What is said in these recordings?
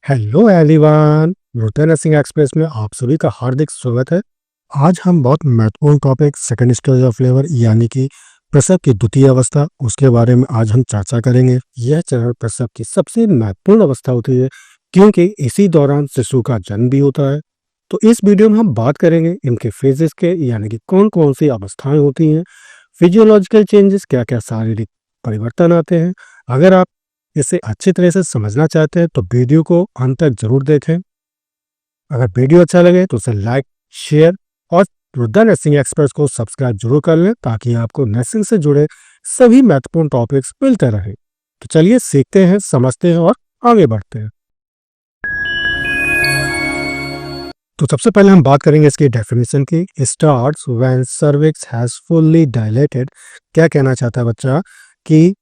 Hello everyone, rotten nursing express में आप सभी का हार्दिक स्वागत है। आज हम बहुत महत्वपूर्ण topic second stage of labour यानी कि प्रसव की द्वितीय अवस्था उसके बारे में आज हम चर्चा करेंगे। यह चरण प्रसव की सबसे महत्वपूर्ण अवस्था होती है क्योंकि इसी दौरान शिशु का जन्म भी होता है। तो इस वीडियो में हम बात करेंगे इनके फेजेस के यानी कि कौन कौन सी अवस्थाएं होती हैं, फिजियोलॉजिकल चेंजेस क्या क्या शारीरिक परिवर्तन आते हैं। अगर आप इसे अच्छी तरह से समझना चाहते हैं तो वीडियो को अंत तक जरूर देखें। अगर वीडियो अच्छा लगे तो उसे लाइक, शेयर और रुद्र नर्सिंग एक्सपर्ट्स को सब्सक्राइब जरूर कर लें ताकि आपको नर्सिंग से जुड़े सभी महत्वपूर्ण टॉपिक्स मिलते रहें। तो चलिए सीखते हैं, समझते हैं और आगे बढ़ते हैं। तो सबसे पहले हम बात करेंगे इसकी डेफिनेशन की। Starts when cervix has fully dilated. क्या कहना चाहता है बच्चा कि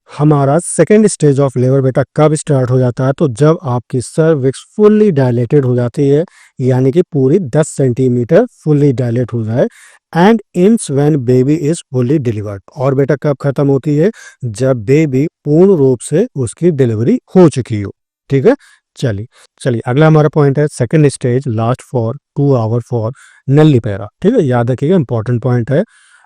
हमारा सेकेंड स्टेज ऑफ लेबर बेटा कब स्टार्ट हो जाता है? तो जब आपकी सर्विक्स फुल्ली डायलेटेड हो जाती है यानी कि पूरी 10 सेंटीमीटर फुल्ली डायलेट हो जाए। And ends when baby is fully delivered. और बेटा कब खत्म होती है? जब बेबी पूर्ण रूप से उसकी डिलीवरी हो चुकी हो। ठीक है, चलिए अगला हमारा पॉइंट है second stage last for 2 hour for nullipara. ठीक है, याद रखिएगा, इंपॉर्टेंट पॉइंट है।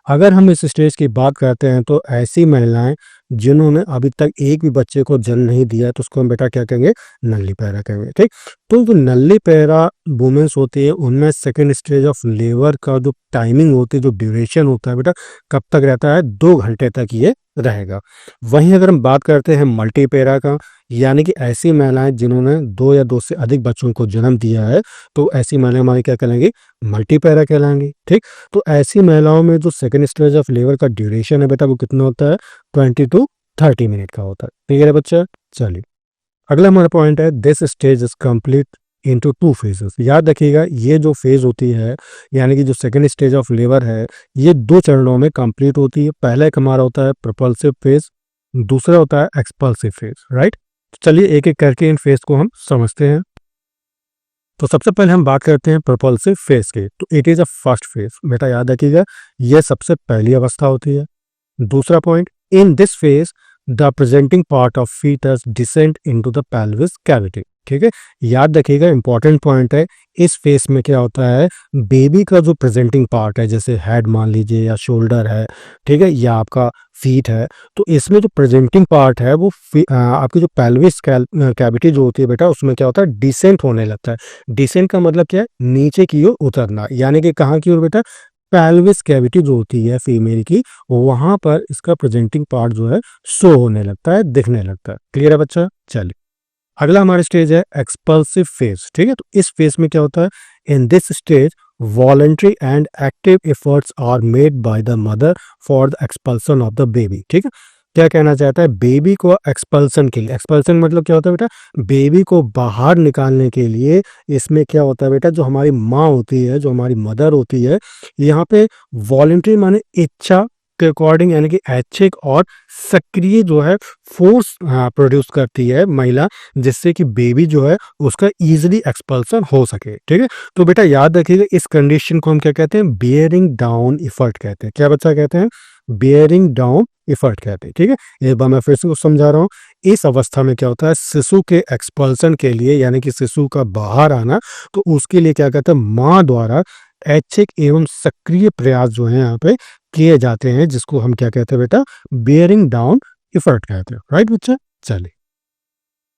अगर हम इस स्टेज की बात करते हैं तो ऐसी महिलाएं जिन्होंने अभी तक एक भी बच्चे को जन्म नहीं दिया तो उसको हम बेटा क्या कहेंगे? नल्लीपेरा कहेंगे। ठीक, तो जो नल्लीपेरा वुमेन्स होती है उनमें सेकेंड स्टेज ऑफ लेबर का जो टाइमिंग होती है, जो ड्यूरेशन होता है बेटा कब तक रहता है? 2 घंटे तक ये रहेगा। वहीं अगर हम बात करते हैं मल्टीपेरा का, यानी कि ऐसी महिलाएं जिन्होंने 2 या 2 से अधिक बच्चों को जन्म दिया है तो ऐसी महिलाएं हमारी क्या कहलाएंगी? मल्टीपेरा कहलाएंगी। ठीक, तो ऐसी महिलाओं में जो सेकेंड स्टेज ऑफ लेबर का ड्यूरेशन है बेटा वो कितना होता है? 20 to 30 मिनट का होता है। ठीक है बच्चा, चलिए अगला हमारा पॉइंट है this stage is complete into 2 phases. याद रखिएगा, ये जो फेज होती है यानी कि जो सेकेंड स्टेज ऑफ लेबर है ये 2 चरणों में कंप्लीट होती है। पहला एक हमारा होता है प्रोपल्सिव फेज, दूसरा होता है एक्सपल्सिव फेज। राइट, तो चलिए एक एक करके इन फेज को हम समझते हैं। तो सबसे पहले हम बात करते हैं प्रोपल्सिव फेज की। तो it is a first phase. बेटा याद रखिएगा, यह सबसे पहली अवस्था होती है। दूसरा point, in this phase the presenting part of foetus descend into the pelvis cavity. ठीक है, याद रखिएगा, इंपॉर्टेंट पॉइंट है। इस फेस में क्या होता है? बेबी का जो प्रेजेंटिंग पार्ट है, जैसे हेड मान लीजिए या शोल्डर है, ठीक है, या आपका फीट है, तो इसमें जो प्रेजेंटिंग पार्ट है वो आपकी जो पेल्विस कैविटी जो होती है बेटा उसमें क्या होता है? डिसेंट होने लगता है। डिसेंट का मतलब क्या है? नीचे की ओर उतरना, यानी कि कहाँ की ओर बेटा? पेल्विस कैविटी जो होती है फीमेल की, वहां पर इसका प्रेजेंटिंग पार्ट जो है शो होने लगता है, दिखने लगता है। क्लियर है बच्चा? चलिए अगला हमारा स्टेज है एक्सपल्सिव फेज। ठीक है, तो इस फेज में क्या होता है? In this stage voluntary and active efforts are made by the mother for the expulsion of the baby. ठीक है, क्या कहना चाहता है? बेबी को एक्सपल्सन के लिए, एक्सपल्सन मतलब क्या होता है बेटा? बेबी को बाहर निकालने के लिए इसमें क्या होता है बेटा? जो हमारी माँ होती है, जो हमारी मदर होती है, यहाँ पे वॉलंटरी माने इच्छा के अकॉर्डिंग यानी कि ऐच्छिक और सक्रिय जो है फोर्स प्रोड्यूस करती है महिला, जिससे कि बेबी जो है उसका इजीली एक्सपल्सन हो सके। ठीक है, तो बेटा याद रखिएगा इस कंडीशन को हम क्या कहते हैं? बियरिंग डाउन इफर्ट कहते हैं। क्या बच्चा कहते हैं? बियरिंग डाउन इफर्ट कहते हैं। ठीक है, एक बार मैं फिर से समझा रहा हूँ। इस अवस्था में क्या होता है? शिशु के एक्सपल्सन के लिए यानी कि शिशु का बाहर आना, तो उसके लिए क्या कहते हैं? माँ द्वारा ऐच्छिक एवं सक्रिय प्रयास जो है यहाँ पे किए जाते हैं, जिसको हम क्या कहते हैं बेटा? बियरिंग डाउन इफर्ट कहते हैं। राइट बच्चा, चलिए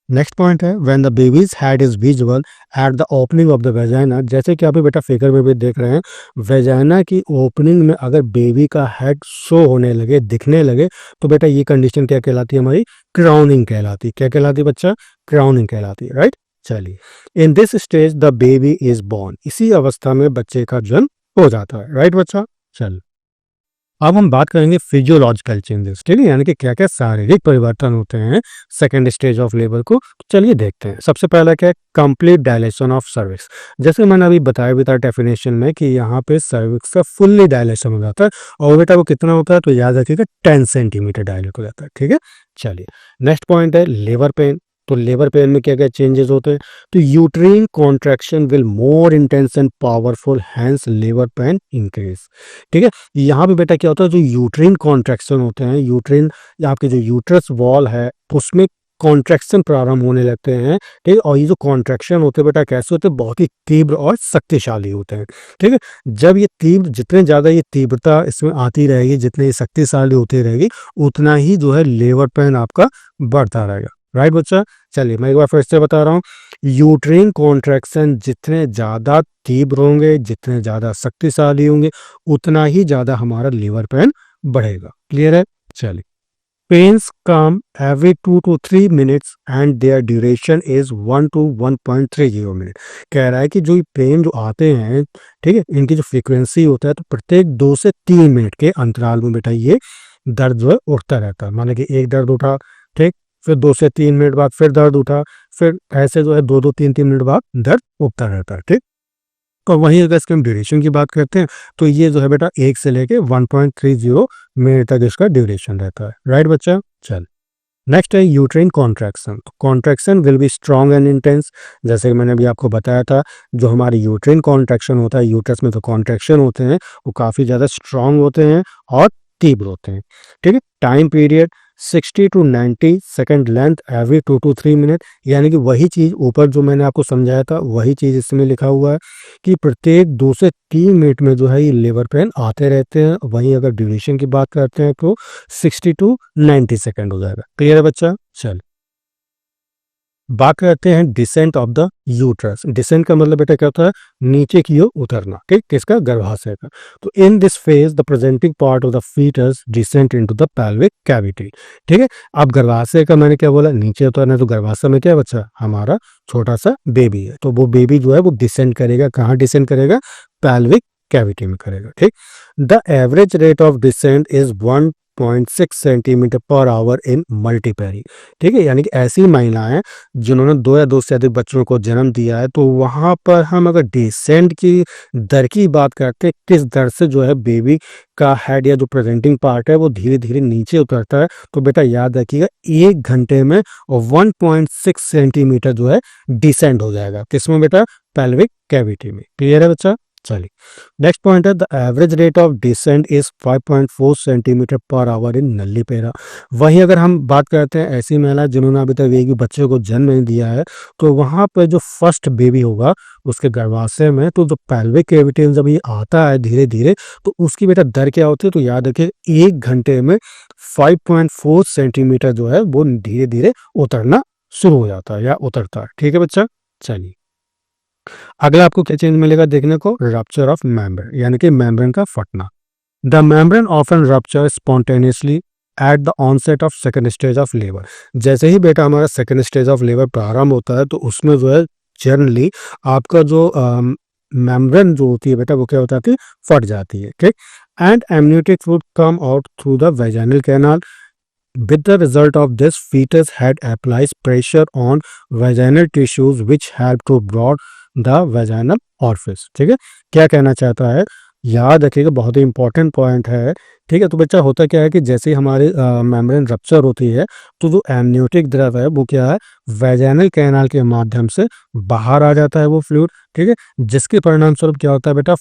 नेक्स्ट पॉइंट है when the babies head is visible at the opening of the vagina. जैसे कि आप बेटा फिगर में भी देख रहे हैं, वेजाइना की ओपनिंग में अगर बेबी का हेड शो होने लगे, दिखने लगे, तो बेटा ये कंडीशन क्या कहलाती है? हमारी क्राउनिंग कहलाती है। क्या कहलाती है बच्चा? क्राउनिंग कहलाती है। राइट, चलिए इन this stage the baby is born. इसी अवस्था में बच्चे का जन्म हो जाता है। राइट बच्चा, चल अब हम बात करेंगे फिजियोलॉजिकल चेंजेस। ठीक है, यानी कि क्या क्या शारीरिक परिवर्तन होते हैं सेकेंड स्टेज ऑफ लेबर को। तो चलिए देखते हैं। सबसे पहला क्या है? Complete dilation of cervix. जैसे मैंने अभी बताया भी था डेफिनेशन में कि यहाँ पे सर्विक्स का फुल्ली डायलेशन हो जाता है। और बेटा वो कितना होता है? तो याद रखिएगा 10 सेंटीमीटर डायलेट हो जाता है। ठीक है, चलिए नेक्स्ट पॉइंट है लेबर पेन। तो लेबर पेन में क्या क्या चेंजेस होते हैं? तो uterine contraction will more intense and powerful, hence labour pain increase. ठीक है, यहाँ पे बेटा क्या होता है? जो यूट्रीन कॉन्ट्रैक्शन होते हैं, यूट्रीन आपके जो यूट्रस वॉल है उसमें कॉन्ट्रैक्शन प्रारंभ होने लगते हैं, ठीक है। और ये जो कॉन्ट्रैक्शन होते हैं बेटा कैसे होते हैं, बहुत ही तीव्र और शक्तिशाली होते हैं, ठीक है। जब ये तीव्र, जितने ज़्यादा ये तीव्रता इसमें आती रहेगी, जितनी ये शक्तिशाली होती रहेगी, उतना ही जो है लेबर पेन आपका बढ़ता रहेगा, राइट बच्चा। चलिए मैं एक बार फिर से बता रहा हूँ, यूट्राइन कॉन्ट्रैक्शन जितने ज़्यादा तीव्र होंगे, जितने ज़्यादा शक्तिशाली होंगे, उतना ही ज़्यादा हमारा लेबर पेन बढ़ेगा। क्लियर है? चलिए, pains come every 2 to 3 minutes and their duration is 1 to 1.30 minute. कह रहा है कि जो पेन जो आते हैं, ठीक है, इनकी जो फ्रीक्वेंसी होता है, तो प्रत्येक 2 से 3 मिनट के अंतराल में बेटा ये दर्द जो है उठता रहता है। माने कि एक दर्द उठा, ठीक, फिर 2 से 3 मिनट बाद फिर दर्द उठा, फिर ऐसे जो है 2-2 3-3 मिनट बाद दर्द उठता रहता है, ठीक। और वहीं अगर इसके हम ड्यूरेशन की बात करते हैं, तो ये जो है बेटा 1 से लेके 1.30 मिनट तक इसका ड्यूरेशन रहता है, राइट बच्चा। चल, नेक्स्ट है यूट्राइन कॉन्ट्रैक्शन। तो contraction will be strong and intense. जैसे कि मैंने अभी आपको बताया था, जो हमारे यूट्राइन कॉन्ट्रैक्शन होता है, यूट्रस में जो कॉन्ट्रैक्शन होते हैं वो काफ़ी ज़्यादा स्ट्रॉन्ग होते हैं और तीव्र होते हैं, ठीक है। Time period 60 to 90 second length every 2 to 3 minute. यानी कि वही चीज़ ऊपर जो मैंने आपको समझाया था, वही चीज़ इसमें लिखा हुआ है कि प्रत्येक 2 से 3 मिनट में जो है ये लेबर पेन आते रहते हैं। वहीं अगर ड्यूरेशन की बात करते हैं तो 60 to 90 सेकेंड हो जाएगा। क्लियर है बच्चा? चल, बात करते हैं descent of the uterus. Descent का मतलब बेटा क्या होता है, नीचे की ओर उतरना, ठीक, किसका, गर्भाशय का। तो in this phase the presenting part of the foetus descent into the pelvic cavity, ठीक है। अब गर्भाशय का मैंने क्या बोला, नीचे उतरना, तो गर्भाशय में क्या बच्चा, हमारा छोटा सा बेबी है, तो वो बेबी जो है वो डिसेंट करेगा, कहाँ डिसेंट करेगा, पेल्विक कैविटी में करेगा, ठीक। The average rate of descent is 1.6 centimetre per hour in multiparae, ठीक है। यानी कि ऐसी महिलाएं जिन्होंने 2 या 2 से अधिक बच्चों को जन्म दिया है, तो वहां पर हम अगर डिसेंट की दर की बात करते हैं, किस दर से जो है बेबी का हेड या जो प्रेजेंटिंग पार्ट है वो धीरे धीरे नीचे उतरता है, तो बेटा याद रखिएगा 1 घंटे में 1.6 सेंटीमीटर जो है डिसेंट हो जाएगा, किसमें बेटा, पेल्विक कैविटी में। क्लियर है बच्चा? चलिए, नेक्स्ट पॉइंट है the average rate of descent is 5.4 centimetre per hour in nullipara. वहीं अगर हम बात करते हैं ऐसी महिला जिन्होंने अभी तक एक भी बच्चे को जन्म नहीं दिया है, तो वहां पर जो फर्स्ट बेबी होगा उसके गर्भाशय में, तो जो पेल्विक कैविटी में जब ये आता है धीरे धीरे, तो उसकी बेटा दर क्या होती है, तो याद रखिए 1 घंटे में 5.4 सेंटीमीटर जो है वो धीरे धीरे उतरना शुरू हो जाता है या उतरता है, ठीक है बच्चा। चलिए, अगला आपको क्या चेंज मिलेगा देखने को, रप्चर ऑफ मेम्ब्रेन, यानी कि मेम्ब्रेन का फटना। The membrane often rupture spontaneously at the onset of second stage of labour. जैसे ही बेटा हमारा सेकेंड स्टेज ऑफ लेबर प्रारंभ होता है, तो उसमें जो है जनरली आपका जो मेम्ब्रेन जो होती है बेटा वो क्या होता है कि फट जाती है, ठीक। And amniotic fluid come out through the vaginal canal. With the result of this, fetus head applies pressure on vaginal tissues which help to broad the vaginal orifice, ठीक है। क्या कहना चाहता है, याद रखिएगा, बहुत ही इंपॉर्टेंट पॉइंट है, ठीक है। तो बच्चा होता क्या है कि जैसे ही हमारी मेम्ब्रेन रप्चर होती है, तो जो एमनियोटिक द्रव है वो क्या है, वेजाइनल कैनाल के माध्यम से बाहर आ जाता है वो फ्लूइड, ठीक है। जिसके परिणाम स्वरूप क्या होता है बेटा,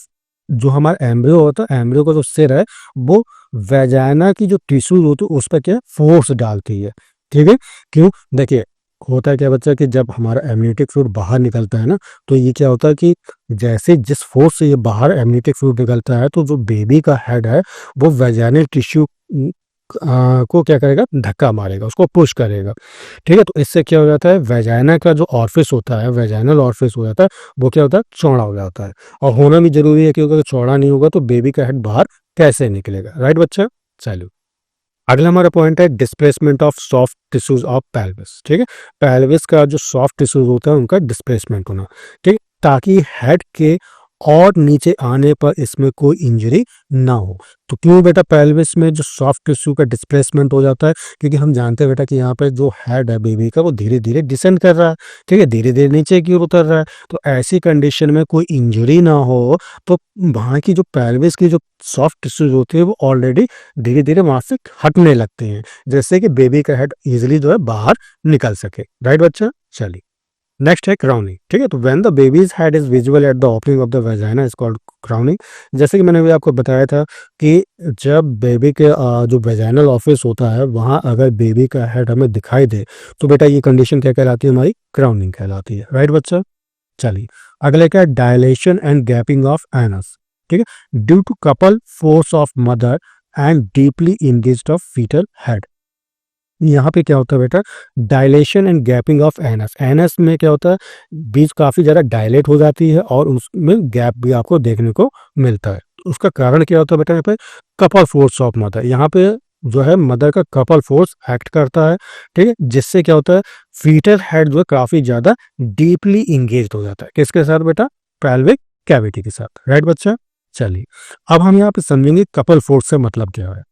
जो हमारा एम्ब्रियो होता है, एम्ब्रियो का जो सिर है वो वेजाइना की जो टिश्यूज होती है उस पर क्या फोर्स डालती है, ठीक है। क्यों, देखिए होता है क्या बच्चा कि जब हमारा एमनियोटिक फ्लूइड बाहर निकलता है ना, तो ये क्या होता है कि जैसे जिस फोर्स से ये बाहर एमनियोटिक फ्लूइड निकलता है, तो जो बेबी का हेड है वो वेजाइनल टिश्यू को क्या करेगा, धक्का मारेगा, उसको पुश करेगा, ठीक है। तो इससे क्या हो जाता है, वेजाइना का जो ऑर्फिस होता है, वेजाइनल ऑर्फिस हो जाता है, वो क्या होता है, चौड़ा हो जाता है। और होना भी जरूरी है, क्योंकि अगर चौड़ा नहीं होगा तो बेबी का हेड बाहर कैसे निकलेगा, राइट बच्चा। चलो, अगला हमारा पॉइंट है displacement of soft tissues of pelvis, ठीक है। पेल्विस का जो सॉफ्ट टिश्यूज होता है उनका डिस्प्लेसमेंट होना, ठीक है, ताकि हेड के और नीचे आने पर इसमें कोई इंजरी ना हो। तो क्यों बेटा पेल्विस में जो सॉफ्ट टिश्यू का डिस्प्लेसमेंट हो जाता है, क्योंकि हम जानते हैं बेटा कि यहाँ पे जो हेड है बेबी का वो धीरे धीरे डिसेंड कर रहा है, ठीक है, धीरे धीरे नीचे की ओर उतर रहा है। तो ऐसी कंडीशन में कोई इंजरी ना हो, तो वहाँ की जो पेल्विस की जो सॉफ्ट टिश्यूज होती है वो ऑलरेडी धीरे धीरे वहां से हटने लगते हैं, जिससे कि बेबी का हेड इजिली जो है बाहर निकल सके, राइट बच्चा। चलिए, नेक्स्ट है क्राउनिंग, ठीक है। तो when the babies head is visible at the opening of the vagina is called crowning. जैसे कि मैंने अभी आपको बताया था कि जब बेबी के जो वेजाइनल ऑफिस होता है वहाँ अगर बेबी का हेड हमें दिखाई दे तो बेटा ये कंडीशन क्या कहलाती है, हमारी क्राउनिंग कहलाती है, राइट बच्चा। चलिए अगले क्या है, dilation and gaping of anus, ठीक है, due to couple force of mother and deeply engaged of foetal head. यहाँ पे क्या होता है बेटा, dilation and gaping of anus. Anus में क्या होता है, बीज काफी ज्यादा डायलेट हो जाती है और उसमें गैप भी आपको देखने को मिलता है। उसका कारण क्या होता है बेटा, यहाँ पे कपल फोर्स ऑफ मदर, यहाँ पे जो है मदर का कपल फोर्स एक्ट करता है, ठीक है, जिससे क्या होता है फीटल हेड जो है काफी ज्यादा डीपली इंगेज हो जाता है, किसके साथ बेटा, पेल्विक कैविटी के साथ, राइट बच्चा। चलिए अब हम यहाँ पे समझेंगे कपल फोर्स से मतलब क्या है।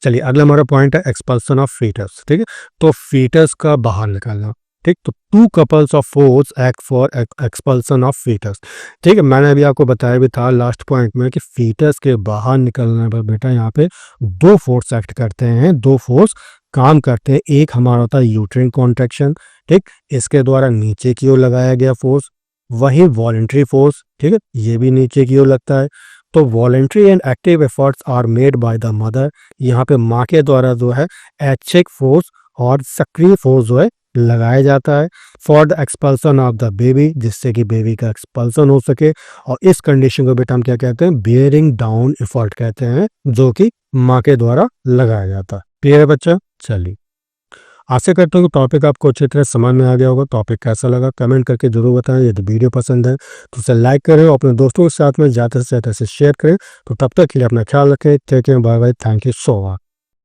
चलिए अगला हमारा पॉइंट है एक्सपल्सन ऑफ फीटस, ठीक है, तो फीटस का बाहर निकालना, ठीक। तो two couples of force act for expulsion of foetus, ठीक है। मैंने अभी आपको बताया भी था लास्ट पॉइंट में कि फीटस के बाहर निकलने पर बेटा यहाँ पे दो फोर्स एक्ट करते हैं, दो फोर्स काम करते हैं। एक हमारा होता है यूट्राइन कॉन्ट्रैक्शन, ठीक, इसके द्वारा नीचे की ओर लगाया गया फोर्स, वही वॉलेंट्री फोर्स, ठीक है, ये भी नीचे की ओर लगता है। तो voluntary and active efforts are made by the mother, यहाँ पे माँ के द्वारा जो है ऐच्छिक फोर्स और सक्रिय फोर्स जो है लगाया जाता है for the expulsion of the baby, जिससे कि बेबी का एक्सपल्सन हो सके। और इस कंडीशन को बेटा हम क्या कहते हैं, बियरिंग डाउन एफर्ट कहते हैं, जो कि माँ के द्वारा लगाया जाता है। क्लियर है बच्चा। चलिए आशा करता हूँ कि टॉपिक आपको अच्छी तरह समझ में आ गया होगा। टॉपिक कैसा लगा कमेंट करके जरूर बताएं। यदि वीडियो पसंद है तो उसे लाइक करें और अपने दोस्तों के साथ में ज़्यादा से ज़्यादा से शेयर करें। तो तब तक के लिए अपना ख्याल रखें। Take care, bye bye, thank you so much.